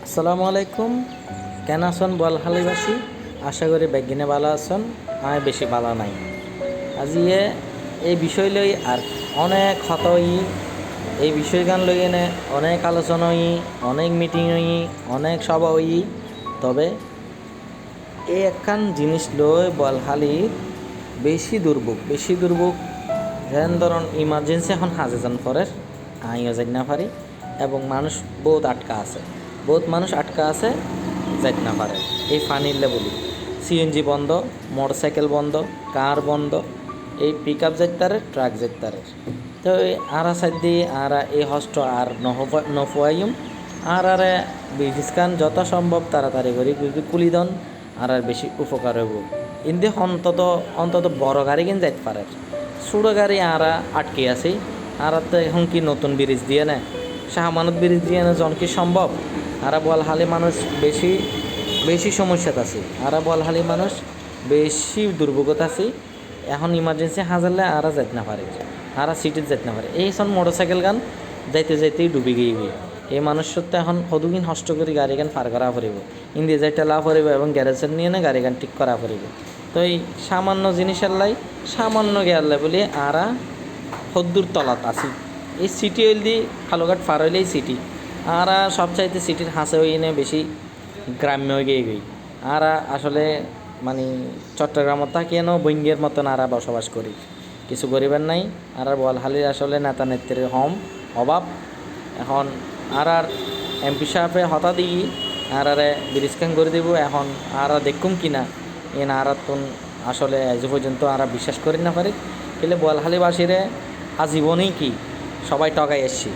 আসসালামু আলাইকুম। কেন আছেন বলহালিবাসী? আশা করি ব্যাগিনে ভালো আছেন। আমি বেশি ভালো নাই। আজিয়ে এই বিষয় লই আর অনেক হত এই বিষয় গান লই এনে অনেক আলোচনা অনেক মিটিং অনেক সভা তবে এই একখান জিনিস লই বলহালি বেশি দুর্ভোগ যেন ধরুন ইমার্জেন্সি এখন হাজে যান পরে আইও যাই না পারি এবং মানুষ বহুত মানুষ আটকা আছে যাইতে না পারে এই ফানিলে বলি। সিএনজি বন্ধ, মোটরসাইকেল বন্ধ, কার বন্ধ, এই পিক আপ যাইতারে, ট্রাক যাইতারে। তো এই আরা সাইড দিয়ে আরা এই হস্ট আর নফুয়াইম আরে বিজিসকান যত সম্ভব তাড়াতাড়ি করি কুলি দন আর বেশি উপকার হইব। ইন্দি অন্তত বড় গাড়ি কিন যাইতে পারে, ছোটো গাড়ি আরা আটকে আছি। আর তো এখন কি নতুন ব্রিজ দিয়ে না, শাহমানত ব্রিজ দিয়ে না জন কি সম্ভব? আরা বলহালি মানুষ বেশি বেশি সমস্যাত আছে, আরা বলহালি মানুষ বেশি দুর্ভোগত আছে। এখন ইমার্জেন্সি হাজারলে আরা যাইতে না পারে, আরা সিটিত যাইতে না পারে। এই সব মোটরসাইকেল গান যাইতে যাইতেই ডুবি গিয়ে এই মানুষ সত্য এখন সদুকিন হষ্ট করে গাড়ি গান পার করা পড়িব, ইন্দিয়া যাইতে লাভ পড়িব এবং গ্যারেজের নিয়ে না গাড়ি গান ঠিক করা পড়িব। তো এই সামান্য জিনিসের সামান্য গেলে বলে আরা সদ্দুর তলাত আছি। এই সিটি হইল দি ফালুঘাট পার হইলেই সিটি, আর সবচাইতে সিটির হাসে হয়ে এনে বেশি গ্রাম্য হয়ে গই। আর আসলে মানে চট্টগ্রামত থাকিয়েনও বঙ্গের মতন আর বসবাস করি, কিছু গরিবের নাই। আর বলহালির আসলে নেতা নেত্রীর অভাব। এখন আর এমপি সাহেবে হতা দিই আর ব্রিজ খান করে দিব। এখন আর দেখুম কিনা এন আর আসলে আজ পর্যন্ত আর বিশ্বাস করি না পারি। কিন্তু বলহালিবাসীরে আজীবনেই কি সবাই টকাই এসছি।